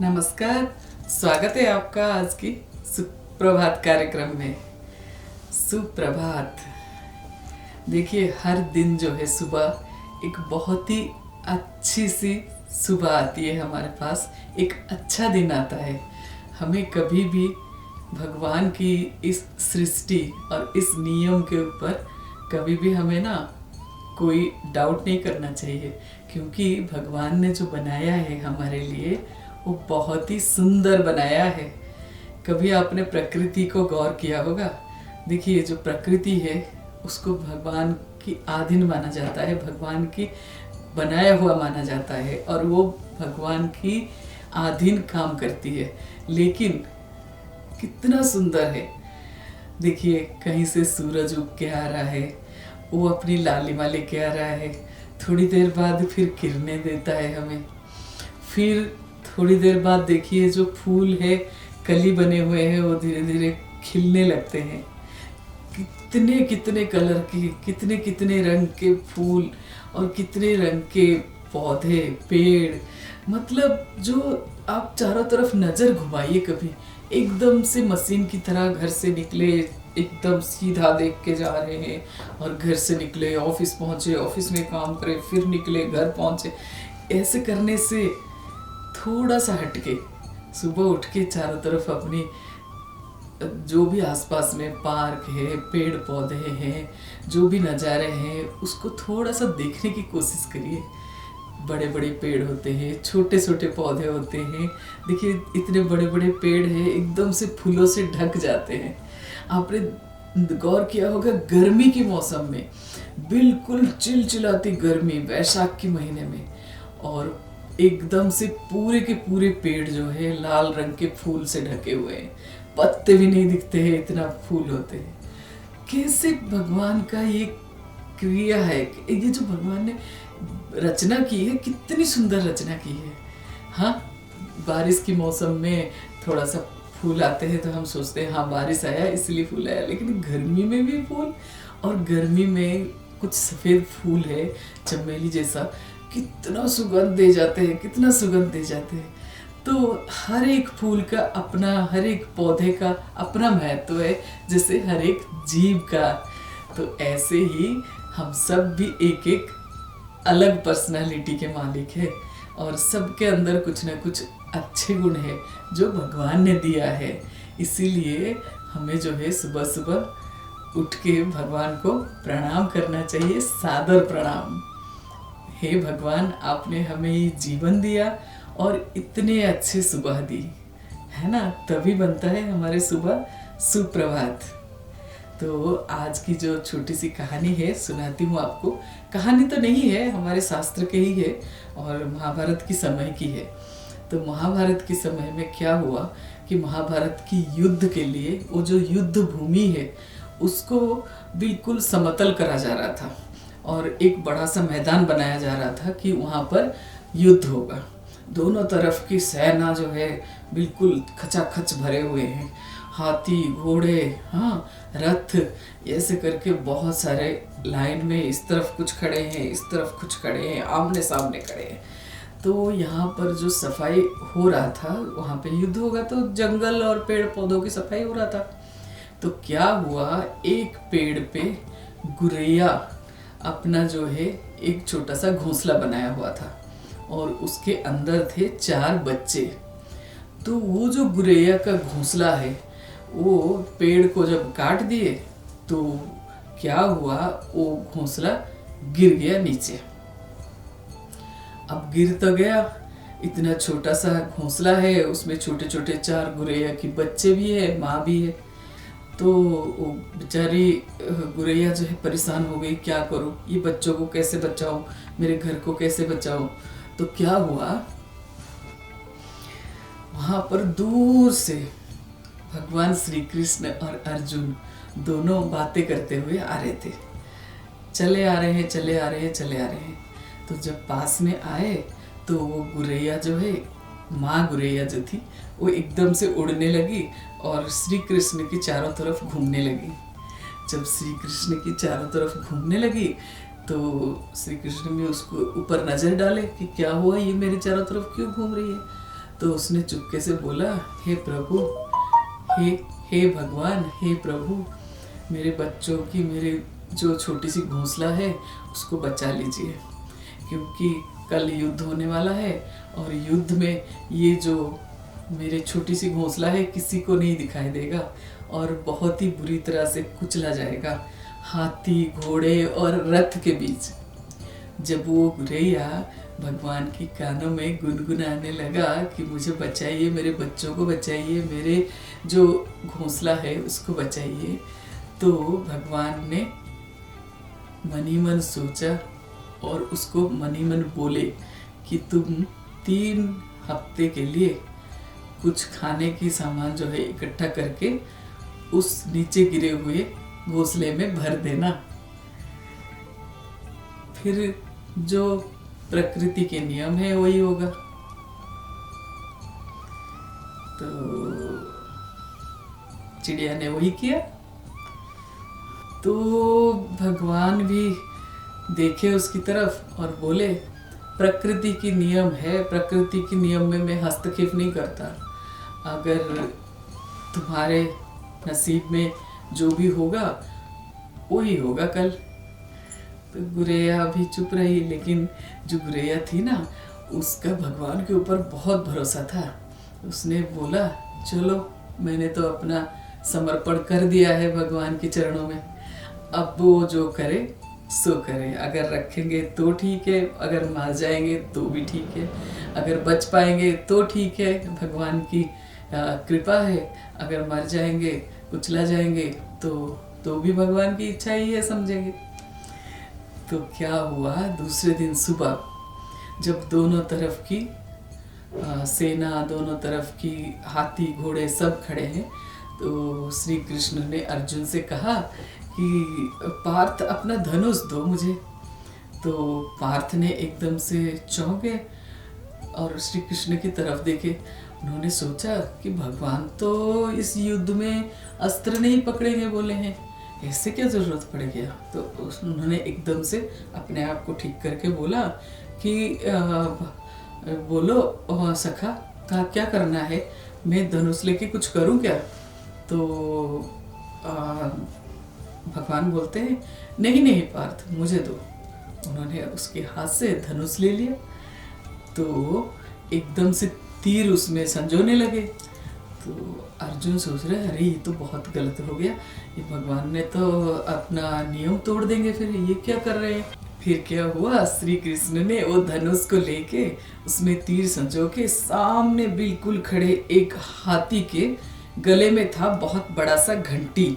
नमस्कार। स्वागत है आपका आज की सुप्रभात कार्यक्रम में। सुप्रभात। देखिए, हर दिन जो है सुबह एक बहुत ही अच्छी सी सुबह आती है हमारे पास। एक अच्छा दिन आता है। हमें कभी भी भगवान की इस सृष्टि और इस नियम के ऊपर कभी भी हमें ना कोई डाउट नहीं करना चाहिए, क्योंकि भगवान ने जो बनाया है हमारे लिए वो बहुत ही सुंदर बनाया है। कभी आपने प्रकृति को गौर किया होगा? देखिए, जो प्रकृति है उसको भगवान की आधीन माना जाता है, भगवान की बनाया हुआ माना जाता है, और वो भगवान की आधीन काम करती है। लेकिन कितना सुंदर है। देखिए, कहीं से सूरज उग के आ रहा है, वो अपनी लालिमा लेके आ रहा है, थोड़ी देर बाद फिर किरणें देता है हमें। फिर थोड़ी देर बाद देखिए, जो फूल है कली बने हुए हैं वो धीरे धीरे खिलने लगते हैं। कितने कितने कलर के, कितने कितने रंग के फूल और कितने रंग के पौधे, पेड़। मतलब जो आप चारों तरफ नज़र घुमाइए कभी, एकदम से मशीन की तरह घर से निकले, एकदम सीधा देख के जा रहे हैं, और घर से निकले ऑफिस पहुँचे, ऑफिस में काम करे, फिर निकले घर पहुँचे। ऐसे करने से थोड़ा सा हटके सुबह उठ के चारों तरफ अपनी जो भी आसपास में पार्क है, पेड़ पौधे हैं, जो भी नज़ारे हैं, उसको थोड़ा सा देखने की कोशिश करिए। बड़े बड़े पेड़ होते हैं, छोटे छोटे पौधे होते हैं। देखिए, इतने बड़े बड़े पेड़ हैं, एकदम से फूलों से ढक जाते हैं। आपने गौर किया होगा, गर्मी के मौसम में बिल्कुल चिलचिलाती गर्मी, वैशाख के महीने में, और एकदम से पूरे के पूरे पेड़ जो है लाल रंग के फूल से ढके हुए हैं, पत्ते भी नहीं दिखते हैं, इतना फूल होते हैं। कैसे भगवान का ये क्रिया है, ये जो भगवान ने रचना की है, कितनी सुंदर रचना की है। हाँ, बारिश के मौसम में थोड़ा सा फूल आते हैं तो हम सोचते हैं हाँ बारिश आया इसलिए फूल आया, लेकिन गर्मी में भी फूल, और गर्मी में कुछ सफ़ेद फूल है चमेली जैसा, कितना सुगंध दे जाते हैं, कितना सुगंध दे जाते हैं। तो हर एक फूल का अपना, हर एक पौधे का अपना महत्व है, जैसे हर एक जीव का। तो ऐसे ही हम सब भी एक एक अलग पर्सनालिटी के मालिक है, और सबके अंदर कुछ ना कुछ अच्छे गुण है जो भगवान ने दिया है। इसीलिए हमें जो है सुबह सुबह उठ के भगवान को प्रणाम करना चाहिए, सादर प्रणाम। हे भगवान, आपने हमें ये जीवन दिया और इतने अच्छे सुबह दी है ना, तभी बनता है हमारे सुबह सुप्रभात। तो आज की जो छोटी सी कहानी है सुनाती हूँ आपको। कहानी तो नहीं है, हमारे शास्त्र के ही है और महाभारत की समय की है। तो महाभारत के समय में क्या हुआ कि महाभारत की युद्ध के लिए वो जो युद्ध भूमि है उसको बिल्कुल समतल करा जा रहा था, और एक बड़ा सा मैदान बनाया जा रहा था कि वहाँ पर युद्ध होगा। दोनों तरफ की सेना जो है बिल्कुल खचाखच भरे हुए हैं, हाथी, घोड़े, हाँ, रथ, ऐसे करके बहुत सारे लाइन में, इस तरफ कुछ खड़े हैं, इस तरफ कुछ खड़े हैं, आमने सामने खड़े हैं। तो यहाँ पर जो सफाई हो रहा था, वहाँ पे युद्ध होगा तो जंगल और पेड़ पौधों की सफाई हो रहा था। तो क्या हुआ, एक पेड़ पे गुरैया अपना जो है एक छोटा सा घोंसला बनाया हुआ था, और उसके अंदर थे 4 बच्चे। तो वो जो गुरैया का घोंसला है वो पेड़ को जब काट दिए तो क्या हुआ, वो घोंसला गिर गया नीचे। अब गिर तो गया, इतना छोटा सा घोंसला है, उसमें छोटे छोटे 4 गुरैया के बच्चे भी है, माँ भी है। तो वो बेचारी गुरैया जो है परेशान हो गई, क्या करूं, ये बच्चों को कैसे बचाऊं, मेरे घर को कैसे बचाऊं। तो क्या हुआ, वहां पर दूर से भगवान श्री कृष्ण और अर्जुन दोनों बातें करते हुए आ रहे थे। चले आ रहे हैं, चले आ रहे हैं, चले आ रहे हैं। तो जब पास में आए तो वो गुरैया जो है, माँ गुरैया जो थी, वो एकदम से उड़ने लगी और श्री कृष्ण की चारों तरफ घूमने लगी। जब श्री कृष्ण की चारों तरफ घूमने लगी तो श्री कृष्ण ने उसको ऊपर नज़र डाले कि क्या हुआ, ये मेरे चारों तरफ क्यों घूम रही है। तो उसने चुपके से बोला, हे प्रभु, हे हे भगवान, हे प्रभु, मेरे बच्चों की, मेरे जो छोटी सी घोंसला है उसको बचा लीजिए, क्योंकि कल युद्ध होने वाला है और युद्ध में ये जो मेरे छोटी सी घोंसला है किसी को नहीं दिखाई देगा और बहुत ही बुरी तरह से कुचला जाएगा हाथी, घोड़े और रथ के बीच। जब वो गुरैया भगवान की कानों में गुनगुनाने लगा कि मुझे बचाइए, मेरे बच्चों को बचाइए, मेरे जो घोंसला है उसको बचाइए, तो भगवान ने मन ही मन सोचा और उसको मन ही मन बोले कि तुम 3 हफ्ते के लिए कुछ खाने की सामान जो है इकट्ठा करके उस नीचे गिरे हुए घोंसले में भर देना। फिर जो प्रकृति के नियम है वही होगा। तो चिड़िया ने वही किया। तो भगवान भी देखे उसकी तरफ और बोले, प्रकृति की नियम है, प्रकृति के नियम में मैं हस्तक्षेप नहीं करता। अगर तुम्हारे नसीब में जो भी होगा वही होगा कल। तो गुरैया भी चुप रही, लेकिन जो गुरैया थी ना, उसका भगवान के ऊपर बहुत भरोसा था। उसने बोला, चलो मैंने तो अपना समर्पण कर दिया है भगवान के चरणों में, अब वो जो करे सो करे। अगर रखेंगे तो ठीक है, अगर मार जाएंगे तो भी ठीक है, अगर बच पाएंगे तो ठीक है, भगवान की कृपा है। अगर मर जाएंगे, कुचला जाएंगे तो भी भगवान की इच्छा ही है, समझेंगे। तो क्या हुआ, दूसरे दिन सुबह जब दोनों तरफ की सेना, दोनों तरफ की हाथी घोड़े सब खड़े हैं, तो श्री कृष्ण ने अर्जुन से कहा कि पार्थ अपना धनुष दो मुझे। तो पार्थ ने एकदम से चौंके और श्री कृष्ण की तरफ देखे। उन्होंने सोचा कि भगवान तो इस युद्ध में अस्त्र नहीं पकड़ेंगे बोले हैं, ऐसे क्या जरूरत पड़ गया। तो उन्होंने एकदम से अपने आप को ठीक करके बोला कि बोलो सखा, क्या करना है, मैं धनुष लेके कुछ करूं क्या। तो भगवान बोलते हैं, नहीं नहीं पार्थ, मुझे दो। उन्होंने उसके हाथ से धनुष ले लिया। तो एकदम से तीर उसमें संजोने लगे। तो अर्जुन सोच रहे, अरे ये तो बहुत गलत हो गया, ये भगवान ने तो अपना नियम तोड़ देंगे, फिर ये क्या कर रहे हैं। फिर क्या हुआ, श्री कृष्ण ने वो धनुष को लेके उसमें तीर संजो के सामने बिल्कुल खड़े एक हाथी के गले में था बहुत बड़ा सा घंटी,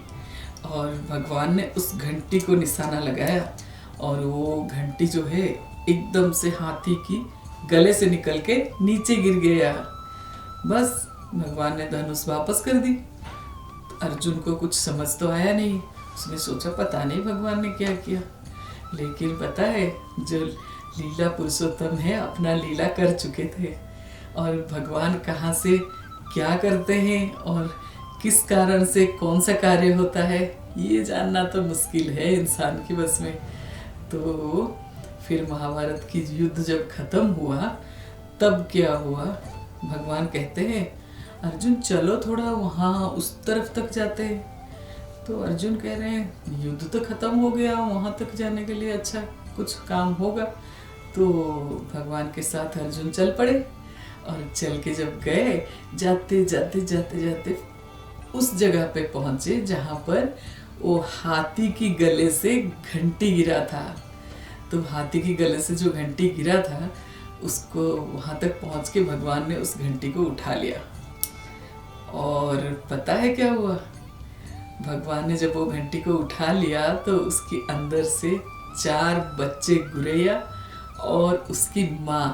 और भगवान ने उस घंटी को निशाना लगाया और वो घंटी जो है एकदम से हाथी की गले से निकल के नीचे गिर गया। बस भगवान ने धनुष वापस कर दी। अर्जुन को कुछ समझ तो आया नहीं, उसने सोचा पता नहीं भगवान ने क्या किया। लेकिन पता है, जो लीला पुरुषोत्तम है अपना लीला कर चुके थे, और भगवान कहाँ से क्या करते हैं और किस कारण से कौन सा कार्य होता है ये जानना तो मुश्किल है इंसान की बस में। तो फिर महाभारत की युद्ध जब खत्म हुआ तब क्या हुआ, भगवान कहते हैं अर्जुन चलो थोड़ा वहाँ उस तरफ तक जाते हैं। तो अर्जुन कह रहे हैं युद्ध तो खत्म हो गया, वहाँ तक जाने के लिए अच्छा कुछ काम होगा। तो भगवान के साथ अर्जुन चल पड़े, और चल के जब गए, जाते जाते जाते जाते उस जगह पे पहुंचे जहाँ पर वो हाथी की गले से घंटी गिरा था। तो हाथी की गले से जो घंटी गिरा था उसको वहाँ तक पहुँच के भगवान ने उस घंटी को उठा लिया। और पता है क्या हुआ, भगवान ने जब वो घंटी को उठा लिया तो उसके अंदर से 4 बच्चे गुरैया और उसकी माँ,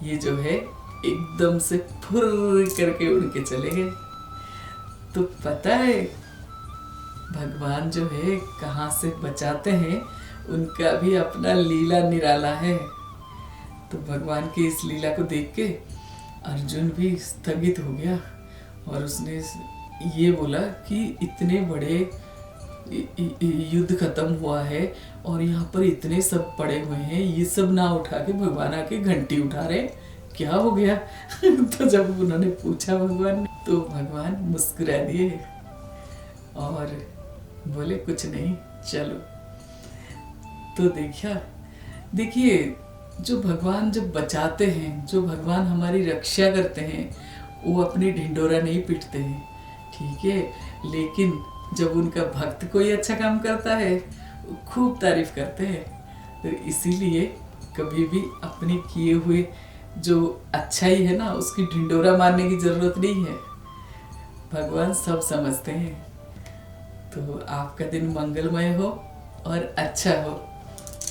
ये जो है एकदम से फुर करके उड़ के चले गए। तो पता है भगवान जो है कहाँ से बचाते हैं, उनका भी अपना लीला निराला है। तो भगवान की इस लीला को देख के अर्जुन भी स्थगित हो गया, और उसने ये बोला कि इतने बड़े युद्ध खत्म हुआ है और यहाँ पर इतने सब पड़े हुए हैं, ये सब ना उठा के भगवान आके घंटी उठा रहे, क्या हो गया? तो जब उन्होंने पूछा भगवान ने, तो भगवान मुस्कुरा दिए और बोले कुछ नहीं, चलो। तो देखिए जो भगवान जब बचाते हैं, जो भगवान हमारी रक्षा करते हैं, वो अपनी ढिंडोरा नहीं पीटते हैं, ठीक है। लेकिन जब उनका भक्त कोई अच्छा काम करता है, वो खूब तारीफ करते हैं। तो इसीलिए कभी भी अपने किए हुए जो अच्छाई है ना, उसकी ढिंडोरा मारने की जरूरत नहीं है। भगवान सब समझते हैं। तो आपका दिन मंगलमय हो और अच्छा हो।